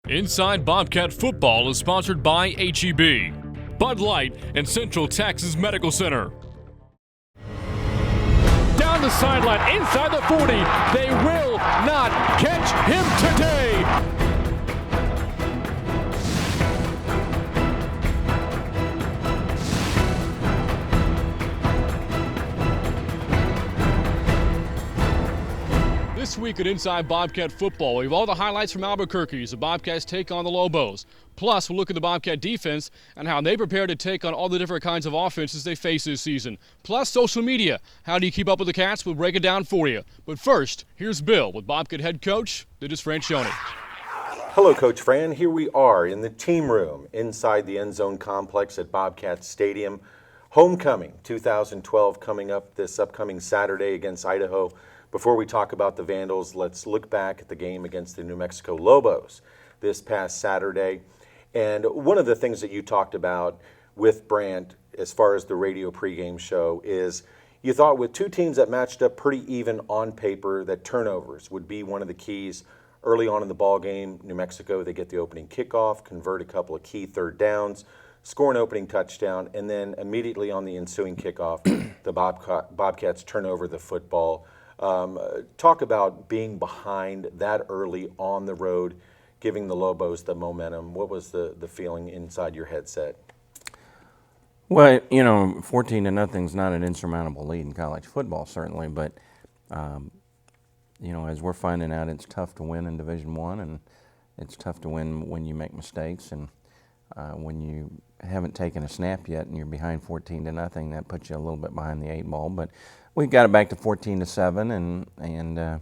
Inside Bobcat Football is sponsored by H-E-B, Bud Light, and Central Texas Medical Center. Down the sideline, inside the 40. They will not catch him today. This week at Inside Bobcat Football, we have all the highlights from Albuquerque as the Bobcats take on the Lobos. Plus, we'll look at the Bobcat defense and how they prepare to take on all the different kinds of offenses they face this season. Plus, social media. How do you keep up with the Cats? We'll break it down for you. But first, here's Bill with Bobcat head coach, that is Fran. Hello, Coach Fran. Here we are in the team room inside the end zone complex at Bobcat Stadium. Homecoming 2012 coming up this upcoming Saturday against Idaho. Before we talk about the Vandals, let's look back at the game against the New Mexico Lobos this past Saturday. And one of the things that you talked about with Brandt as far as the radio pregame show is you thought with two teams that matched up pretty even on paper that turnovers would be one of the keys. Early on in the ball game, New Mexico, they get the opening kickoff, convert a couple of key third downs, score an opening touchdown, and then immediately on the ensuing kickoff, the Bobcats turn over the football. Talk about being behind that early on the road, giving the Lobos the momentum. What was the feeling inside your headset? Well, 14-0 is not an insurmountable lead in college football, certainly, but as we're finding out, it's tough to win in Division I, and it's tough to win when you make mistakes, and when you haven't taken a snap yet and you're behind 14-0, that puts you a little bit behind the 8 ball. But we got it back to 14-7, and had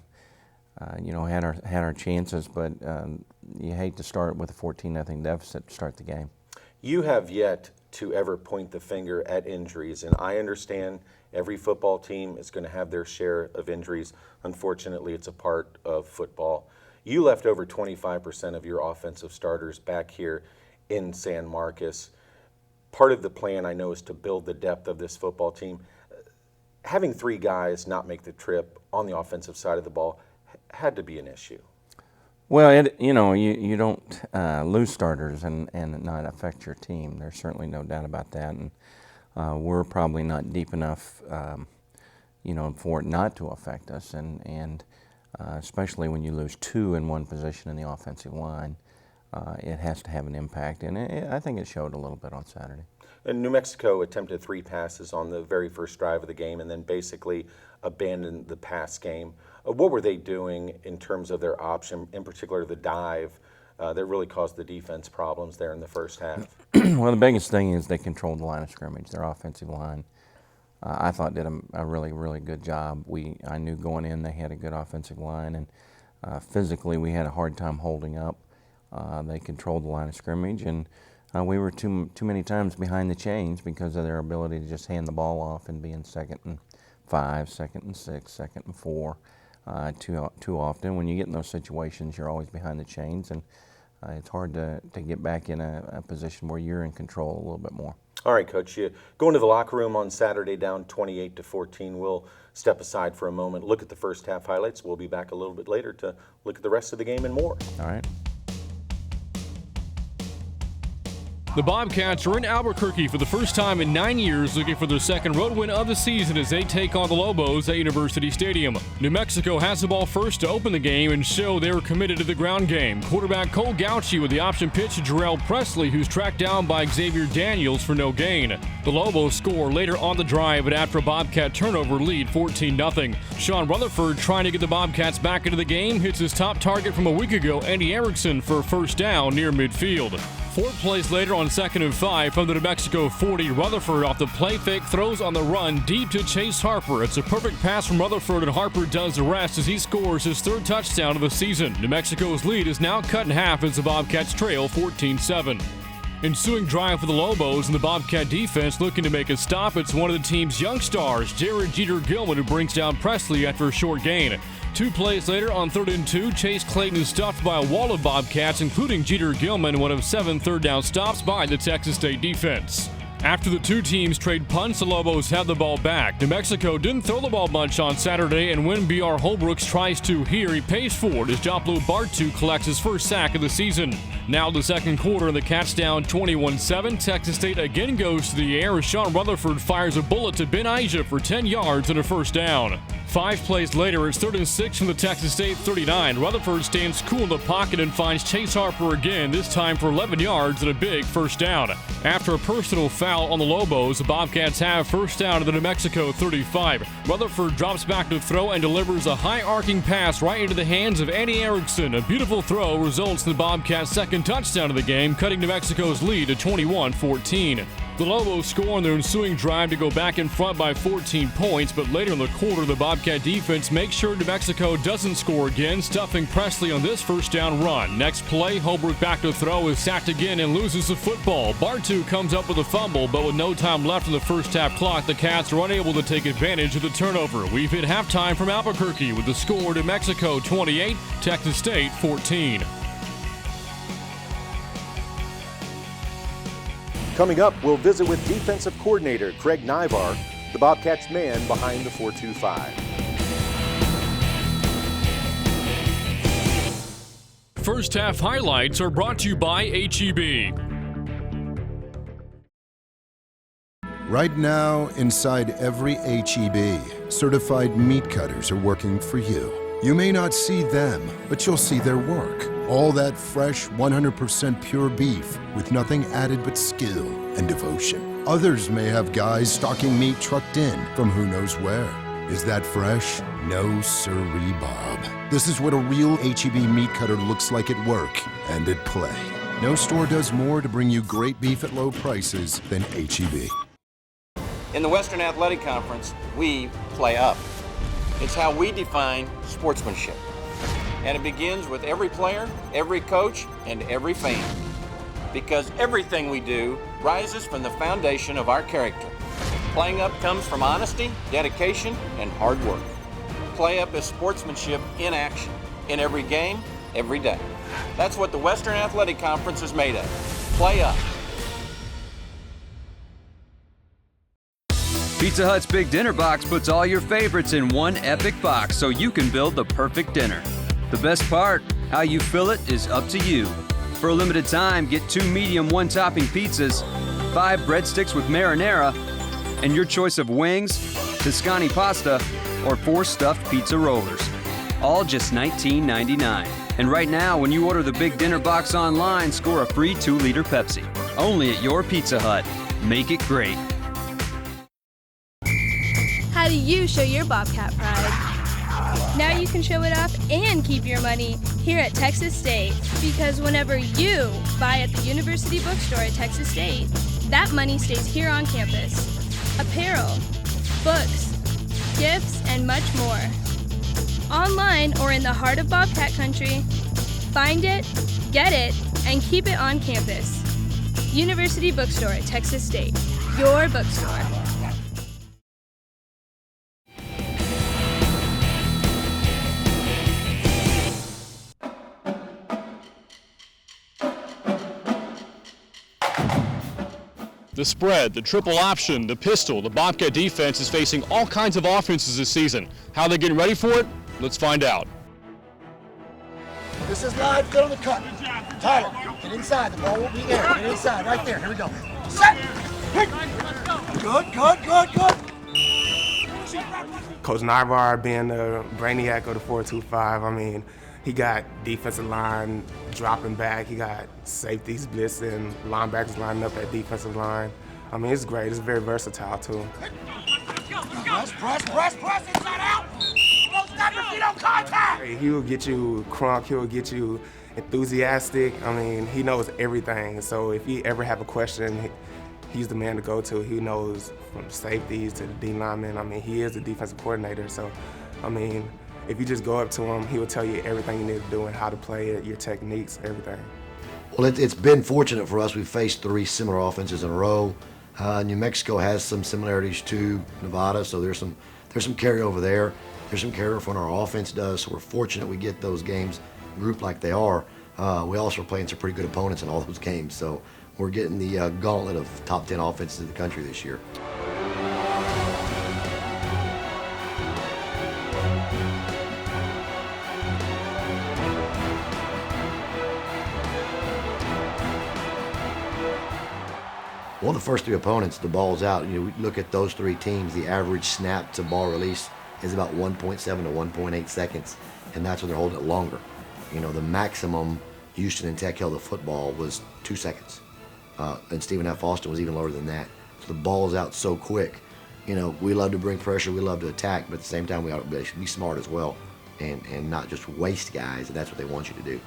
our chances, but you hate to start with a 14-0 deficit to start the game. You have yet to ever point the finger at injuries, and I understand every football team is going to have their share of injuries. Unfortunately, it's a part of football. You left over 25% of your offensive starters back here in San Marcos. Part of the plan, I know, is to build the depth of this football team. Having three guys not make the trip on the offensive side of the ball had to be an issue. Well, you don't lose starters and not affect your team. There's certainly no doubt about that. And we're probably not deep enough, for it not to affect us. And especially when you lose two in one position in the offensive line, it has to have an impact. And I think it showed a little bit on Saturday. And New Mexico attempted 3 passes on the very first drive of the game and then basically abandoned the pass game. What were they doing in terms of their option, in particular the dive, that really caused the defense problems there in the first half? Well, the biggest thing is they controlled the line of scrimmage, their offensive line. I thought did a really, really good job. I knew going in they had a good offensive line, and physically we had a hard time holding up. They controlled the line of scrimmage, and we were too many times behind the chains because of their ability to just hand the ball off and be in 2nd and 5, 2nd and 6, 2nd and 4 too often. When you get in those situations, you're always behind the chains, and it's hard to get back in a position where you're in control a little bit more. All right, Coach, you go into the locker room on Saturday down 28-14. We'll step aside for a moment, look at the first half highlights. We'll be back a little bit later to look at the rest of the game and more. All right. The Bobcats are in Albuquerque for the first time in 9 years, looking for their second road win of the season as they take on the Lobos at University Stadium. New Mexico has the ball first to open the game and show they were committed to the ground game. Quarterback Cole Gauchi with the option pitch to Jarrell Presley, who's tracked down by Xavier Daniels for no gain. The Lobos score later on the drive, but after a Bobcat turnover lead 14-0. Sean Rutherford, trying to get the Bobcats back into the game, hits his top target from a week ago, Andy Erickson, for a first down near midfield. 4 plays later on 2nd and 5 from the New Mexico 40, Rutherford off the play fake throws on the run deep to Chase Harper. It's a perfect pass from Rutherford, and Harper does the rest as he scores his 3rd touchdown of the season. New Mexico's lead is now cut in half as the Bobcats trail 14-7. Ensuing drive for the Lobos and the Bobcat defense looking to make a stop. It's one of the team's young stars, Jared Jeter-Gilman, who brings down Presley after a short gain. 2 plays later on 3rd and 2, Chase Clayton is stuffed by a wall of Bobcats, including Jeter-Gilman, one of 7 third down stops by the Texas State defense. After the two teams trade punts, the Lobos had the ball back. New Mexico didn't throw the ball much on Saturday, and when B.R. Holbrooks tries to here, he pays forward as Joplu Bartu collects his first sack of the season. Now the second quarter, the Cats down 21-7. Texas State again goes to the air as Sean Rutherford fires a bullet to Ben Aija for 10 yards and a first down. 5 plays later, it's 3rd and 6 from the Texas State 39. Rutherford stands cool in the pocket and finds Chase Harper again, this time for 11 yards and a big first down. After a personal foul on the Lobos, the Bobcats have first down to the New Mexico 35. Rutherford drops back to throw and delivers a high-arcing pass right into the hands of Andy Erickson. A beautiful throw results in the Bobcats' second touchdown of the game, cutting New Mexico's lead to 21-14. The Lobos score on their ensuing drive to go back in front by 14 points, but later in the quarter, the Bobcat defense makes sure New Mexico doesn't score again, stuffing Presley on this first down run. Next play, Holbrook back to throw is sacked again and loses the football. Bartu comes up with a fumble, but with no time left in the first half clock, the Cats are unable to take advantage of the turnover. We've hit halftime from Albuquerque with the score: New Mexico 28, Texas State 14. Coming up, we'll visit with defensive coordinator Coach Naivar, the Bobcats man behind the 4-2-5. First half highlights are brought to you by H-E-B. Right now, inside every H-E-B, certified meat cutters are working for you. You may not see them, but you'll see their work. All that fresh, 100% pure beef with nothing added but skill and devotion. Others may have guys stocking meat trucked in from who knows where. Is that fresh? No sirree, Bob. This is what a real H-E-B meat cutter looks like at work and at play. No store does more to bring you great beef at low prices than H-E-B. In the Western Athletic Conference, we play up. It's how we define sportsmanship. And it begins with every player, every coach, and every fan. Because everything we do rises from the foundation of our character. Playing up comes from honesty, dedication, and hard work. Play up is sportsmanship in action, in every game, every day. That's what the Western Athletic Conference is made of. Play up. Pizza Hut's Big Dinner Box puts all your favorites in one epic box so you can build the perfect dinner. The best part, how you fill it is up to you. For a limited time, get 2 medium 1-topping pizzas, 5 breadsticks with marinara, and your choice of wings, Tuscany pasta, or 4 stuffed pizza rollers. All just $19.99. And right now, when you order the Big Dinner Box online, score a free 2-liter Pepsi. Only at your Pizza Hut. Make it great. How do you show your Bobcat pride? Now you can show it off and keep your money here at Texas State, because whenever you buy at the University Bookstore at Texas State, that money stays here on campus. Apparel, books, gifts, and much more. Online or in the heart of Bobcat country, find it, get it, and keep it on campus. University Bookstore at Texas State, your bookstore. The spread, the triple option, the pistol, the Bobcat defense is facing all kinds of offenses this season. How they're getting ready for it? Let's find out. This is live, good on the cut. Tyler, get inside, the ball will be there. Get inside, right there, here we go. Set! Good. Coach Naivar being the brainiac of the 4-2-5, I mean, he got defensive line dropping back. He got safeties blitzing, linebackers lining up at defensive line. I mean, it's great. It's very versatile, too. Press, inside out! Don't stop your feet on contact! He will get you crunk. He will get you enthusiastic. I mean, he knows everything. So if you ever have a question, he's the man to go to. He knows from safeties to the D linemen. I mean, he is the defensive coordinator. So, I mean, if you just go up to him, he will tell you everything you need to do and how to play it, your techniques, everything. Well, it's been fortunate for us. We've faced 3 similar offenses in a row. New Mexico has some similarities to Nevada, so there's some carryover there. There's some carryover from our offense does, so we're fortunate we get those games grouped like they are. we also are playing some pretty good opponents in all those games. So we're getting the gauntlet of top 10 offenses in the country this year. Well, the first 3 opponents, the ball's out. You look at those 3 teams, the average snap to ball release is about 1.7 to 1.8 seconds, and that's when they're holding it longer. The maximum Houston and Tech held the football was 2 seconds, and Stephen F. Austin was even lower than that. So the ball's out so quick. We love to bring pressure, we love to attack, but at the same time we ought to be smart as well, and not just waste guys, and that's what they want you to do.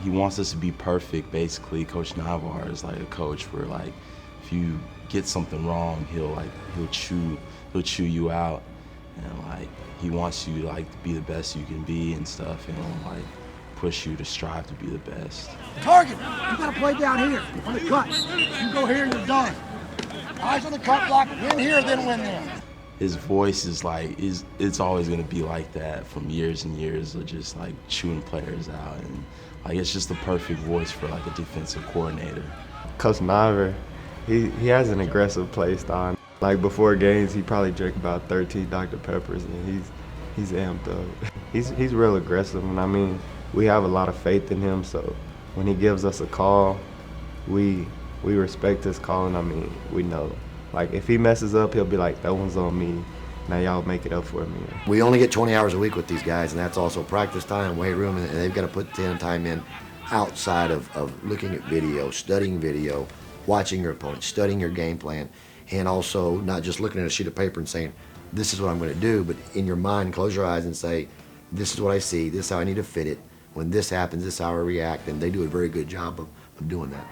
He wants us to be perfect, basically. Coach Naivar is like a coach where, like, if you get something wrong, he'll chew you out, and like he wants you to be the best you can be and stuff, and like push you to strive to be the best. Target, you gotta play down here on the cut. You go here and you're done. Eyes on the cut block, win here, then win there. His voice is it's always gonna be like that from years and years of just like chewing players out, and it's just the perfect voice for a defensive coordinator. Coach Naivar, he has an aggressive play style. Before games, he probably drink about 13 Dr. Peppers, and he's amped up. He's real aggressive, and we have a lot of faith in him. So when he gives us a call, we respect his call, and we know. If he messes up, he'll be like, "That one's on me. Now y'all make it up for me." We only get 20 hours a week with these guys, and that's also practice time, weight room, and they've got to put 10 time in outside of looking at video, studying video, watching your opponent, studying your game plan, and also not just looking at a sheet of paper and saying, this is what I'm going to do, but in your mind, close your eyes and say, this is what I see, this is how I need to fit it. When this happens, this is how I react, and they do a very good job of doing that.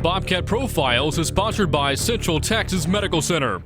Bobcat Profiles is sponsored by Central Texas Medical Center.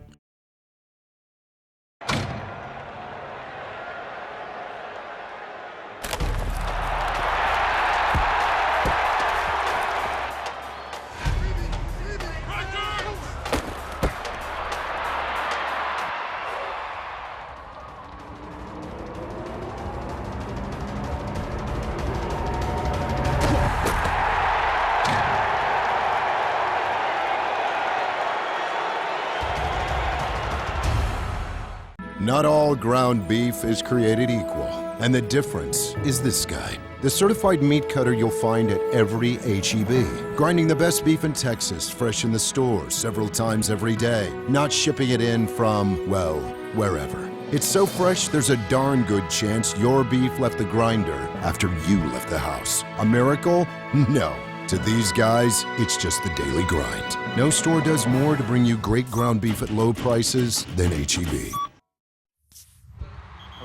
Not all ground beef is created equal, and the difference is this guy. The certified meat cutter you'll find at every H-E-B. Grinding the best beef in Texas, fresh in the stores several times every day. Not shipping it in from, well, wherever. It's so fresh, there's a darn good chance your beef left the grinder after you left the house. A miracle? No. To these guys, it's just the daily grind. No store does more to bring you great ground beef at low prices than H-E-B.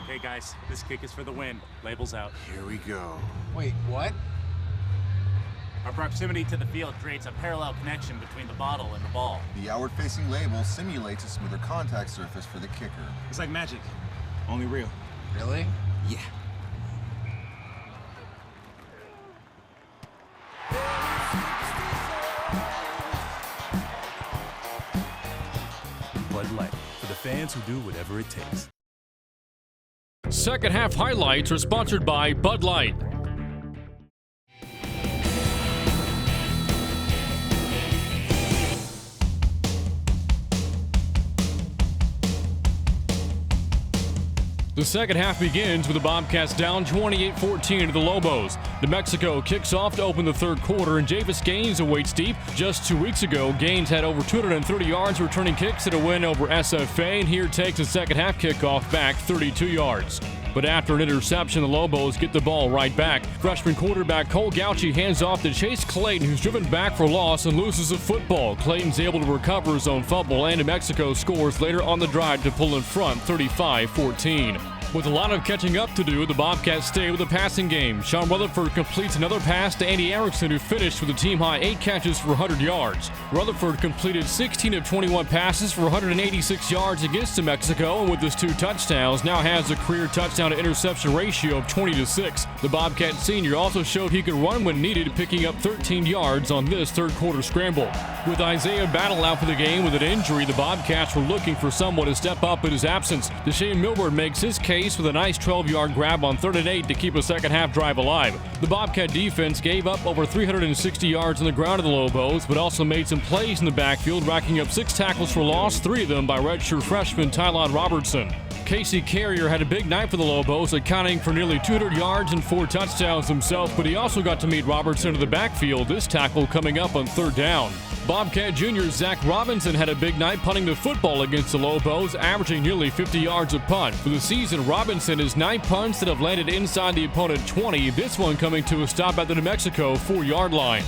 Okay, guys, this kick is for the win. Labels out. Here we go. Wait, what? Our proximity to the field creates a parallel connection between the bottle and the ball. The outward-facing label simulates a smoother contact surface for the kicker. It's like magic, only real. Really? Yeah. Bud Light, for the fans who do whatever it takes. Second half highlights are sponsored by Bud Light. The second half begins with the Bobcats down 28-14 to the Lobos. New Mexico kicks off to open the third quarter, and Javis Gaines awaits deep. Just 2 weeks ago, Gaines had over 230 yards returning kicks at a win over SFA, and here takes a second half kickoff back 32 yards. But after an interception, the Lobos get the ball right back. Freshman quarterback Cole Gauchi hands off to Chase Clayton, who's driven back for loss and loses the football. Clayton's able to recover his own fumble, and New Mexico scores later on the drive to pull in front 35-14. With a lot of catching up to do, the Bobcats stay with the passing game. Sean Rutherford completes another pass to Andy Erickson, who finished with a team-high 8 catches for 100 yards. Rutherford completed 16 of 21 passes for 186 yards against New Mexico, and with his 2 touchdowns, now has a career touchdown-to-interception ratio of 20-6. The Bobcat senior also showed he could run when needed, picking up 13 yards on this third-quarter scramble. With Isaiah Battle out for the game with an injury, the Bobcats were looking for someone to step up in his absence. Deshane Milburn makes his case with a nice 12-yard grab on 3rd and 8 to keep a second-half drive alive. The Bobcat defense gave up over 360 yards on the ground to the Lobos, but also made some plays in the backfield, racking up 6 tackles for loss, 3 of them by redshirt freshman Tylon Robertson. Casey Carrier had a big night for the Lobos, accounting for nearly 200 yards and 4 touchdowns himself, but he also got to meet Robertson in the backfield, this tackle coming up on 3rd down. Bobcat junior Zach Robinson had a big night punting the football against the Lobos, averaging nearly 50 yards a punt. For the season, Robinson has 9 punts that have landed inside the opponent 20, this one coming to a stop at the New Mexico 4-yard line.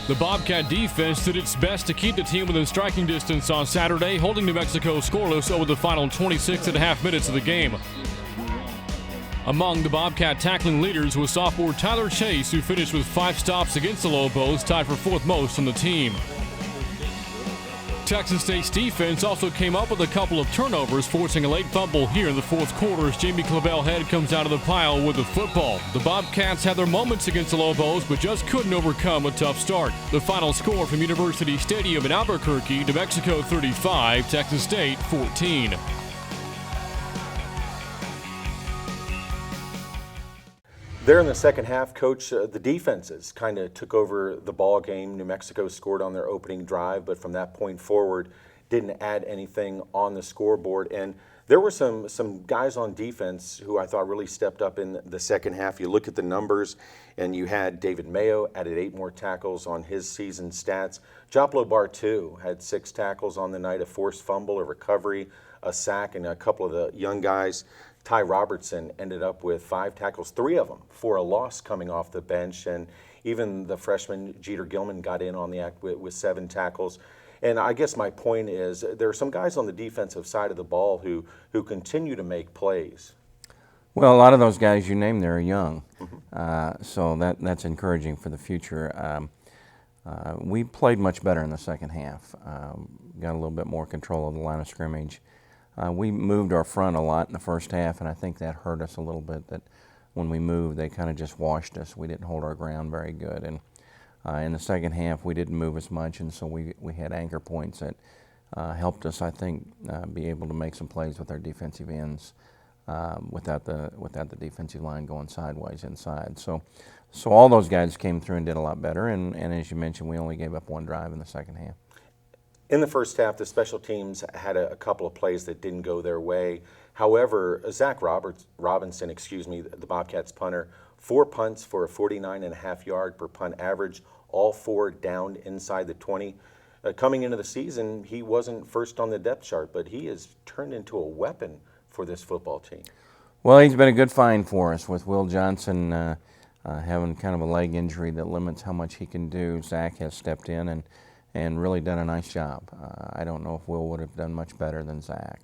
The Bobcat defense did its best to keep the team within striking distance on Saturday, holding New Mexico scoreless over the final 26.5 minutes of the game. Among the Bobcat tackling leaders was sophomore Tyler Chase, who finished with 5 stops against the Lobos, tied for 4th most on the team. Texas State's defense also came up with a couple of turnovers, forcing a late fumble here in the 4th quarter as Jamie Clavel Head comes out of the pile with the football. The Bobcats had their moments against the Lobos, but just couldn't overcome a tough start. The final score from University Stadium in Albuquerque, New Mexico 35, Texas State 14. There in the second half, Coach, the defenses kind of took over the ball game. New Mexico scored on their opening drive, but from that point forward, didn't add anything on the scoreboard. And there were some guys on defense who I thought really stepped up in the second half. You look at the numbers, and you had David Mayo added 8 more tackles on his season stats. Joplo Bartu had 6 tackles on the night, a forced fumble, a recovery, a sack, and a couple of the young guys. Ty Robertson ended up with 5 tackles, 3 of them for a loss coming off the bench, and even the freshman Jeter Gilman got in on the act with 7 tackles. And I guess my point is there are some guys on the defensive side of the ball who continue to make plays. Well, a lot of those guys you named there are young, so that's encouraging for the future. We played much better in the second half, got a little bit more control of the line of scrimmage. We moved our front a lot in the first half, and I think that hurt us a little bit, that when we moved, they kind of just washed us. We didn't hold our ground very good. And in the second half, we didn't move as much, and so we had anchor points that helped us, I think, be able to make some plays with our defensive ends without the defensive line going sideways inside. So all those guys came through and did a lot better, and as you mentioned, we only gave up 1 drive in the second half. In the first half, the special teams had a couple of plays that didn't go their way. However, Zach Robinson, the Bobcats punter, 4 punts for a 49.5-yard per punt average, all 4 down inside the 20. Coming into the season, he wasn't first on the depth chart, but he has turned into a weapon for this football team. Well, he's been a good find for us with Will Johnson having kind of a leg injury that limits how much he can do. Zach has stepped in and really done a nice job. I don't know if Will would have done much better than Zach.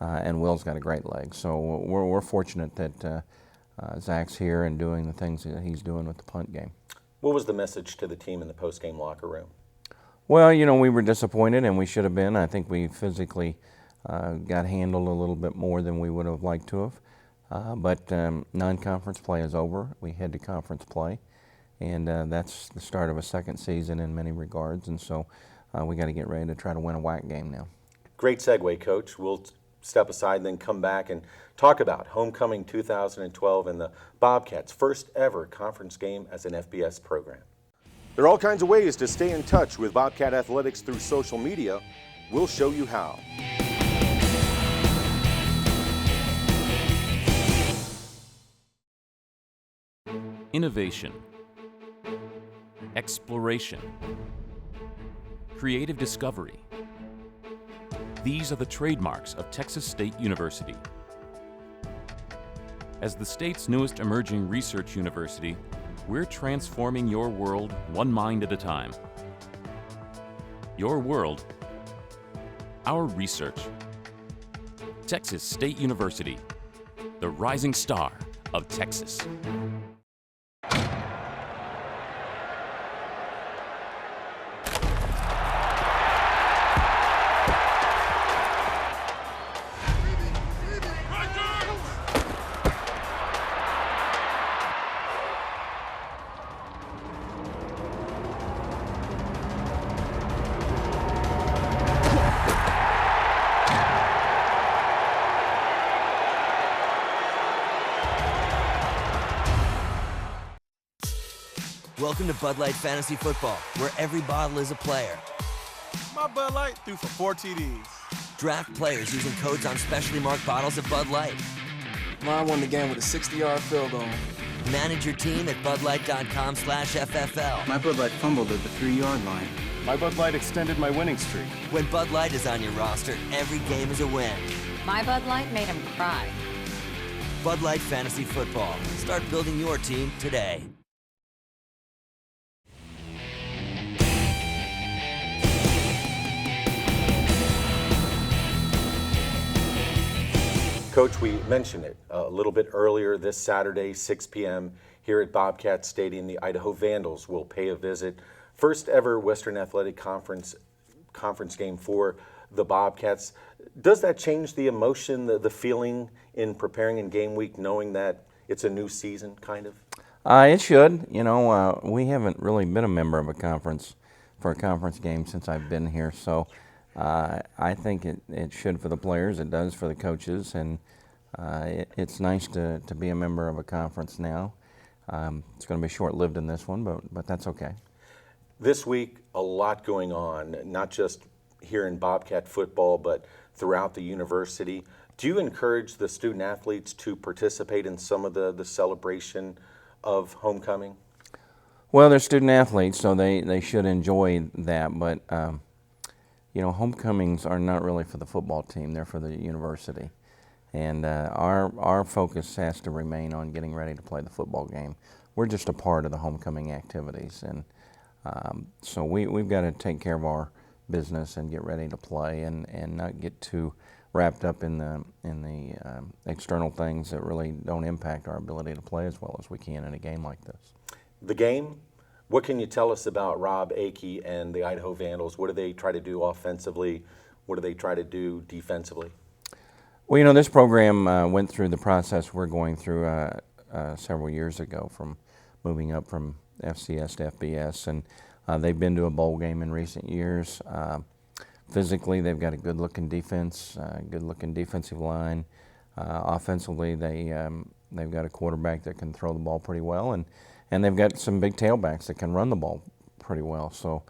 And Will's got a great leg. So we're fortunate that Zach's here and doing the things that he's doing with the punt game. What was the message to the team in the post-game locker room? Well, we were disappointed, and we should have been. I think we physically got handled a little bit more than we would have liked to have. But non-conference play is over. We head to conference play. And that's the start of a second season in many regards, and so we got to get ready to try to win a WAC game now. Great segue, Coach. We'll step aside and then come back and talk about Homecoming 2012 and the Bobcats' first ever conference game as an FBS program. There are all kinds of ways to stay in touch with Bobcat Athletics through social media. We'll show you how. innovation, exploration, creative discovery. These are the trademarks of Texas State University. As the state's newest emerging research university, we're transforming your world one mind at a time. Your world, our research. Texas State University, the rising star of Texas. Welcome to Bud Light Fantasy Football, where every bottle is a player. My Bud Light threw for 4 TDs. Draft players using codes on specially marked bottles of Bud Light. Mine won the game with a 60-yard field goal. Manage your team at budlight.com/FFL. My Bud Light fumbled at the 3-yard line. My Bud Light extended my winning streak. When Bud Light is on your roster, every game is a win. My Bud Light made him cry. Bud Light Fantasy Football. Start building your team today. Coach, we mentioned it a little bit earlier this Saturday, 6 p.m. here at Bobcat Stadium. The Idaho Vandals will pay a visit. First ever Western Athletic Conference game for the Bobcats. Does that change the emotion, the feeling in preparing in game week, knowing that it's a new season, kind of? It should. You know, we haven't really been a member of a conference for a conference game since I've been here, so I think it should for the players. It does for the coaches, and it's nice to be a member of a conference now. It's going to be short-lived in this one, but that's okay. This week, a lot going on, not just here in Bobcat football, but throughout the university. Do you encourage the student athletes to participate in some of the celebration of homecoming? Well, they're student athletes, so they should enjoy that, but you know, homecomings are not really for the football team, they're for the university. And our focus has to remain on getting ready to play the football game. We're just a part of the homecoming activities, and so we've got to take care of our business and get ready to play, and not get too wrapped up in the external things that really don't impact our ability to play as well as we can in a game like this. The game, what can you tell us about Rob Akey and the Idaho Vandals? What do they try to do offensively? What do they try to do defensively? Well, you know, this program went through the process we're going through several years ago, from moving up from FCS to FBS, and they've been to a bowl game in recent years. Physically, they've got a good-looking defense, good-looking defensive line. Offensively, they've got a quarterback that can throw the ball pretty well, and they've got some big tailbacks that can run the ball pretty well. So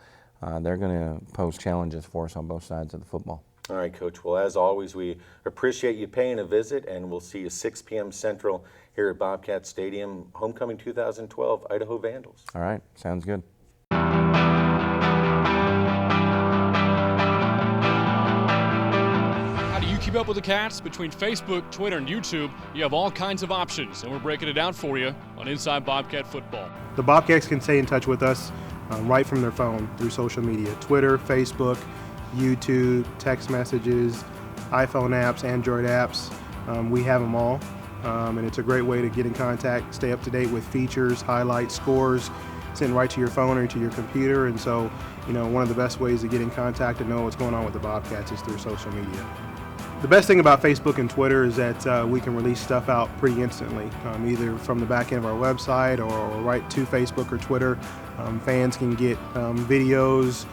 they're going to pose challenges for us on both sides of the football. All right, Coach. Well, as always, we appreciate you paying a visit, and we'll see you 6 p.m. Central here at Bobcat Stadium, Homecoming 2012, Idaho Vandals. All right, sounds good. How do you keep up with the Cats? Between Facebook, Twitter, and YouTube, you have all kinds of options, and we're breaking it down for you on Inside Bobcat Football. The Bobcats can stay in touch with us right from their phone through social media, Twitter, Facebook, YouTube, text messages, iPhone apps, Android apps. We have them all, and it's a great way to get in contact, stay up to date with features, highlights, scores, sent right to your phone or to your computer. And so, you know, one of the best ways to get in contact and know what's going on with the Bobcats is through social media. The best thing about Facebook and Twitter is that we can release stuff out pretty instantly, either from the back end of our website or right to Facebook or Twitter. Fans can get videos,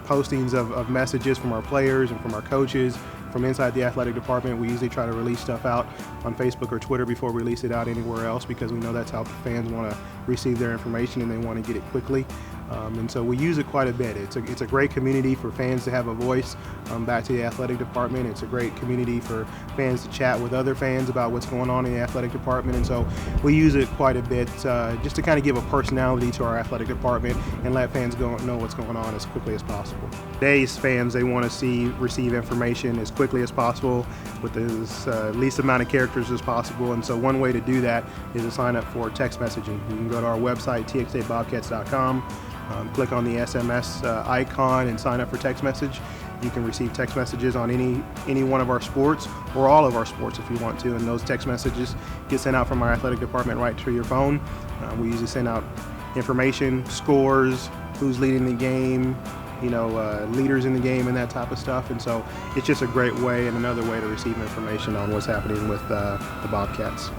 postings of messages from our players and from our coaches. From inside the athletic department, we usually try to release stuff out on Facebook or Twitter before we release it out anywhere else, because we know that's how fans want to receive their information and they want to get it quickly. And so we use it quite a bit. It's a great community for fans to have a voice back to the athletic department. It's a great community for fans to chat with other fans about what's going on in the athletic department. And so we use it quite a bit just to kind of give a personality to our athletic department and let fans know what's going on as quickly as possible. Today's fans, they want to receive information as quickly as possible with as least amount of characters as possible. And so one way to do that is to sign up for text messaging. You can go to our website, txabobcats.com. Click on the SMS icon and sign up for text message. You can receive text messages on any one of our sports or all of our sports if you want to, and those text messages get sent out from our athletic department right to your phone. We usually send out information, scores, who's leading the game, leaders in the game and that type of stuff. And so it's just a great way and another way to receive information on what's happening with the Bobcats.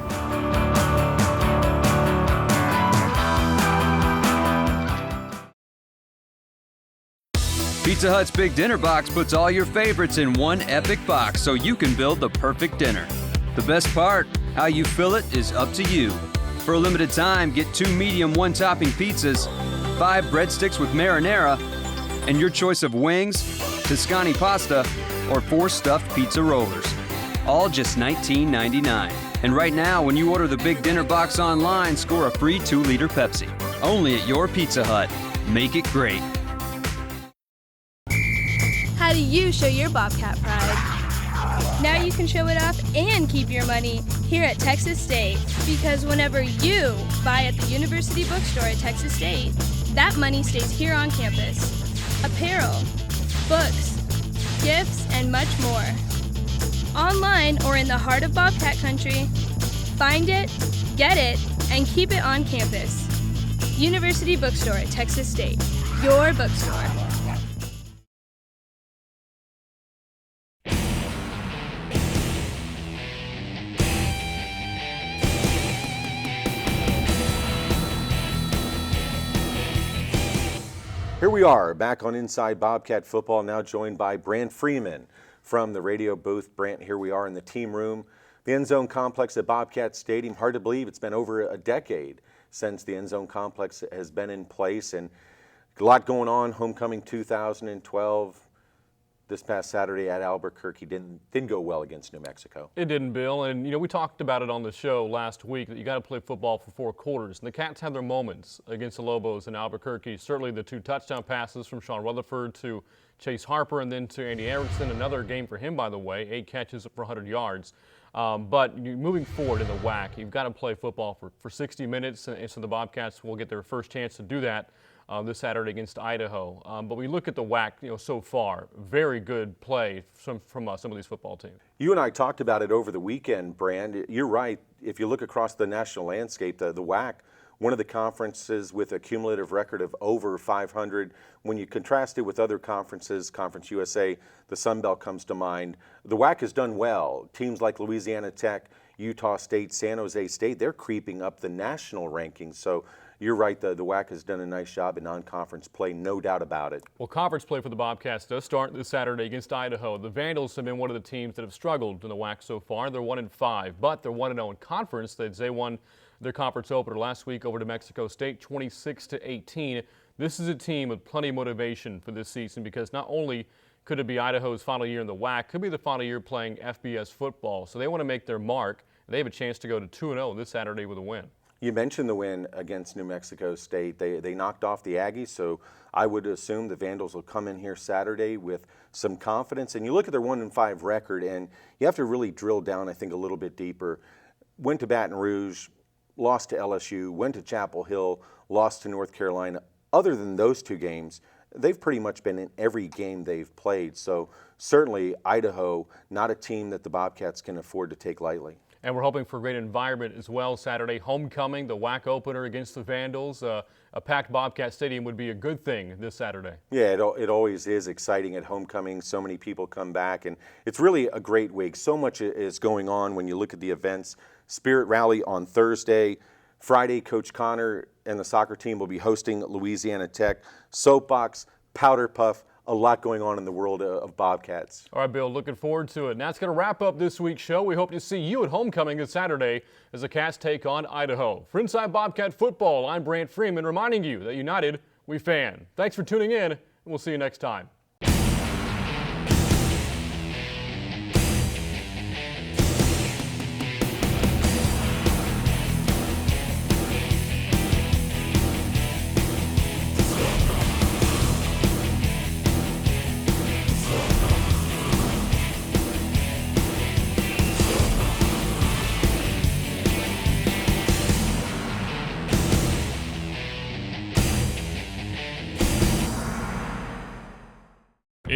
Pizza Hut's Big Dinner Box puts all your favorites in one epic box so you can build the perfect dinner. The best part, how you fill it is up to you. For a limited time, get 2 medium 1-topping pizzas, 5 breadsticks with marinara, and your choice of wings, Tuscany pasta, or 4 stuffed pizza rollers. All just $19.99. And right now, when you order the Big Dinner Box online, score a free 2-liter Pepsi. Only at your Pizza Hut. Make it great. How do you show your Bobcat pride? Now you can show it off and keep your money here at Texas State, because whenever you buy at the University Bookstore at Texas State, that money stays here on campus. Apparel, books, gifts, and much more. Online or in the heart of Bobcat country, find it, get it, and keep it on campus. University Bookstore at Texas State, your bookstore. Here we are, back on Inside Bobcat Football, now joined by Brant Freeman from the radio booth. Brant, here we are in the team room. The End Zone Complex at Bobcat Stadium. Hard to believe it's been over a decade since the End Zone Complex has been in place, and a lot going on. Homecoming 2012. This past Saturday at Albuquerque didn't go well against New Mexico. It didn't, Bill, and we talked about it on the show last week that you got to play football for 4 quarters. And the Cats had their moments against the Lobos in Albuquerque. Certainly the 2 touchdown passes from Sean Rutherford to Chase Harper and then to Andy Erickson. Another game for him, by the way, 8 catches for 100 yards. But moving forward in the WAC, you've got to play football for 60 minutes, and so the Bobcats will get their first chance to do that this Saturday against Idaho. But we look at the WAC, so far, very good play from some of these football teams. You and I talked about it over the weekend, Brand. You're right. If you look across the national landscape, the WAC, one of the conferences with a cumulative record of over 500. When you contrast it with other conferences, Conference USA, the Sun Belt comes to mind. The WAC has done well. Teams like Louisiana Tech, Utah State, San Jose State, they're creeping up the national rankings. So you're right, the WAC has done a nice job in non-conference play, no doubt about it. Well, conference play for the Bobcats does start this Saturday against Idaho. The Vandals have been one of the teams that have struggled in the WAC so far. They're 1-5, but they're 1-0 in conference. They won their conference opener last week over to Mexico State, 26-18. This is a team with plenty of motivation for this season because not only could it be Idaho's final year in the WAC, could be the final year playing FBS football. So they want to make their mark. They have a chance to go to 2-0 this Saturday with a win. You mentioned the win against New Mexico State. They knocked off the Aggies, so I would assume the Vandals will come in here Saturday with some confidence. And you look at their 1-5 record, and you have to really drill down, I think, a little bit deeper. Went to Baton Rouge, lost to LSU, went to Chapel Hill, lost to North Carolina. Other than those 2 games, they've pretty much been in every game they've played. So certainly Idaho, not a team that the Bobcats can afford to take lightly. And we're hoping for a great environment as well Saturday. Homecoming, the WAC opener against the Vandals. A packed Bobcat Stadium would be a good thing this Saturday. Yeah, it always is exciting at homecoming. So many people come back, and it's really a great week. So much is going on when you look at the events. Spirit Rally on Thursday. Friday, Coach Connor and the soccer team will be hosting Louisiana Tech. Soapbox, Powder Puff, a lot going on in the world of Bobcats. All right, Bill, looking forward to it. And that's going to wrap up this week's show. We hope to see you at homecoming this Saturday as the Cats take on Idaho. For Inside Bobcat Football, I'm Brant Freeman reminding you that United, we fan. Thanks for tuning in, and we'll see you next time.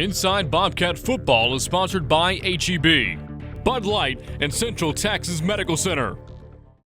Inside Bobcat Football is sponsored by HEB, Bud Light, and Central Texas Medical Center.